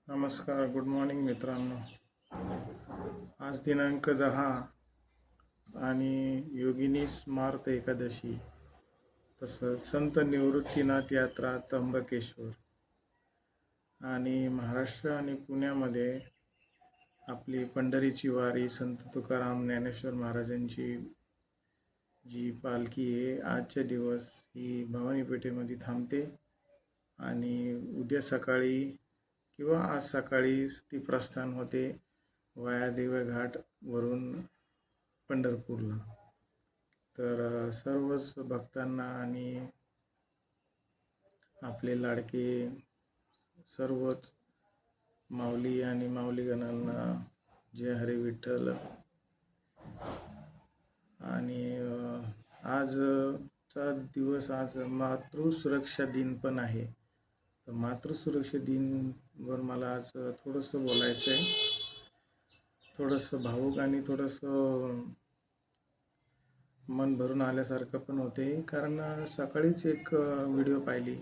नमस्कार, good morning मित्रांनो. आज दिनांक 10 आणि योगिनी स्मार्त एकादशी, तसंच संत निवृत्तीनाथ यात्रा त्र्यंबकेश्वर आणि महाराष्ट्र आणि पुण्यामध्ये आपली पंढरीची वारी संत तुकाराम ज्ञानेश्वर महाराजांची जी पालखी आहे आजच्या दिवस ही भवानी पेठेमध्ये थांबते आणि उद्या सकाळी किंवा आज सकाळीच ती प्रस्थान होते वाया दिवे घाट वरून पंढरपूरला. तर सर्वच भक्तांना आणि आपले लाडके सर्वच माऊली आणि माऊलीगणांना जय हरी विठ्ठल. आणि आजचा दिवस आज मातृसुरक्षा दिन पण आहे. तर मातृसुरक्षा दिनवर मला आज थोडंसं बोलायचं आहे. थोडंसं भावूक आणि थोडंसं मन भरून आल्यासारखं पण होते, कारण सकाळीच एक व्हिडिओ पाहिली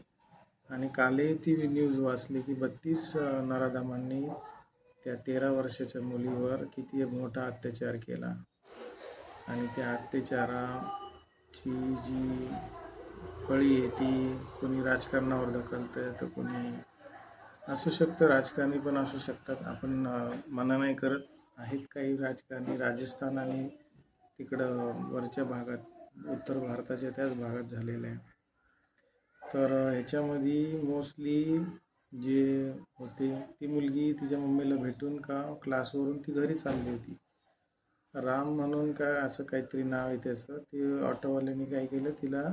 आणि कालही ती न्यूज वाचली की 32 नराधमांनी त्या 13 वर्षाच्या मुलीवर किती मोठा अत्याचार केला आणि त्या अत्याचाराची जी फळी आहे ती कोणी राजकारणावर ढकलतं, तर कोणी असू शकतं, राजकारणी पण असू शकतात. आपण मना नाही करत. आहेत काही राजकारणी राजस्थान आणि तिकडं वरच्या भागात उत्तर भारताच्या त्याच भागात झालेलं आहे. तर ह्याच्यामध्ये मोस्टली जे होते ती मुलगी तिच्या मम्मीला भेटून का क्लासवरून ती घरी चालली होती. राम म्हणून काय असं काहीतरी नाव आहे त्याचं. ते ऑटोवाल्याने काय केलं, तिला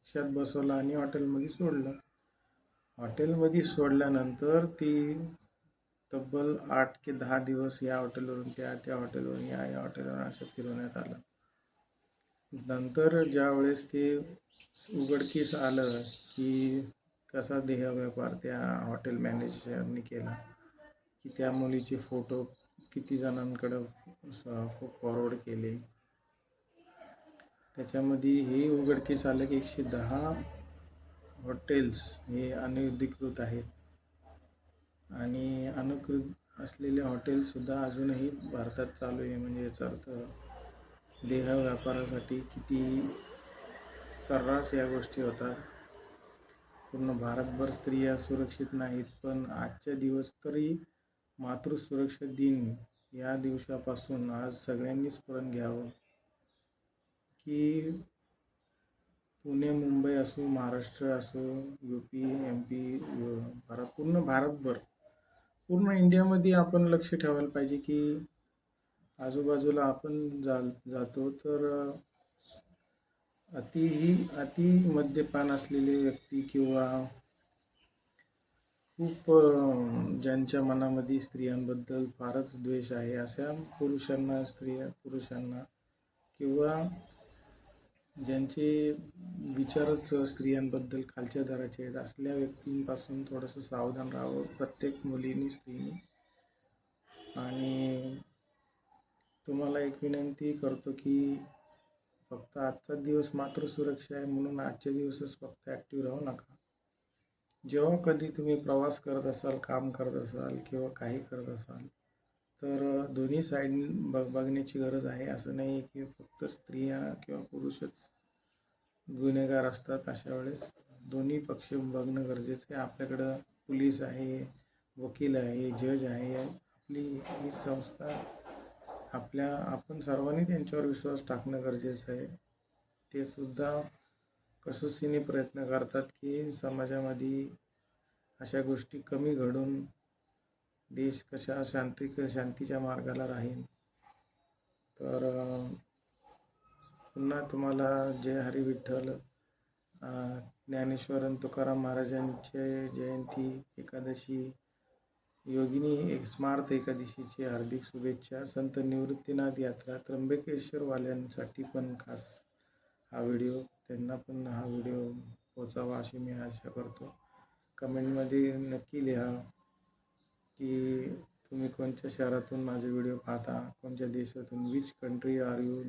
रिक्षात बसवलं आणि हॉटेलमध्ये सोडलं. हॉटेलमध्ये सोडल्यानंतर ती तब्बल 8 ते 10 दिवस या हॉटेलवरून त्या हॉटेलवरून या हॉटेलवरून असं फिरवण्यात आलं. नंतर ज्यावेळेस ते उघडकीस आलं की कसा देहव्यापार त्या हॉटेल मॅनेजरनी केला, की त्या मुलीचे फोटो किती जणांकडं फॉरवर्ड केले, त्याच्यामध्ये हे उघडकीस आलं की 110 हॉटेल्स हे अनधिकृत आहेत आणि अनुकृत असलेले हॉटेलसुद्धा अजूनही भारतात चालू आहे. म्हणजे याचा अर्थ देह व्यापारासाठी किती सर्रास या गोष्टी होतात. पूर्ण भारतभर स्त्रिया सुरक्षित नाहीत, पण आजच्या दिवस तरी मातृसुरक्षा दिन या दिवसापासून आज सगळ्यांनी स्मरण घ्यावं की पुणे मुंबई असो, महाराष्ट्र असो, UP MP, पूर्ण भारतभर, पूर्ण इंडियामध्ये आपण लक्ष ठेवायला पाहिजे की आजूबाजूला आपण जातो तर अति मद्यपान असलेले व्यक्ती किंवा खूप ज्यांच्या मनामध्ये स्त्रियांबद्दल फारच द्वेष आहे अशा पुरुषांना किंवा ज्यांचे विचारच स्त्रियांबद्दल खालच्या दराचे आहेत असल्या व्यक्तींपासून थोडंसं सावधान राहावं प्रत्येक मुलीनी, स्त्रीनी. आणि तुम्हाला एक विनंती करतो की फक्त आजचा दिवस मातृसुरक्षा आहे म्हणून आजच्या दिवसच फक्त ॲक्टिव्ह राहू नका. जेव्हा कधी तुम्ही प्रवास करत असाल, काम करत असाल किंवा काही करत असाल, तर दोन्ही साईड बघण्याची गरज आहे. असं नाही की फक्त स्त्रिया किंवा पुरुषच गुन्हेगार असतात. अशा वेळेस दोन्ही पक्ष बघणं गरजेचं आहे. आपल्याकडं पोलीस आहे, वकील आहे, जज आहे. आपली ही संस्था आपण सर्वांनी त्यांच्यावर विश्वास टाकणं गरजेचं आहे. ते सुद्धा कसोशीने प्रयत्न करतात की समाजामध्ये अशा गोष्टी कमी घडून देश कशा शांतीच्या मार्गाला राहील. तर पुन्हा तुम्हाला जय हरी विठ्ठल. ज्ञानेश्वर तुकाराम महाराजांचे जयंती एकादशी, योगिनी स्मार्त एकादशीची हार्दिक शुभेच्छा. संत निवृत्तीनाथ यात्रा त्र्यंबकेश्वरवाल्यांसाठी पण खास हा व्हिडिओ, त्यांना पण हा व्हिडिओ पोचावा अशी मी आशा करतो. कमेंटमध्ये नक्की लिहा की तुम्ही कोणत्या शहरातून माझे व्हिडिओ पाहता, कोणत्या देशातून. Which country are you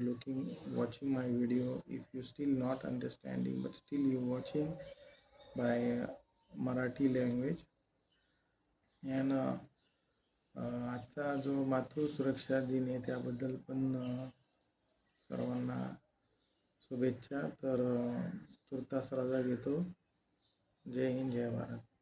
watching my video. If you still not understanding but still you watching by Marathi language. यानं आजचा जो मातृसुरक्षा दिन आहे त्याबद्दल पण सर्वांना शुभेच्छा. तर तुर्तास रजा घेतो. जय हिंद, जय भारत.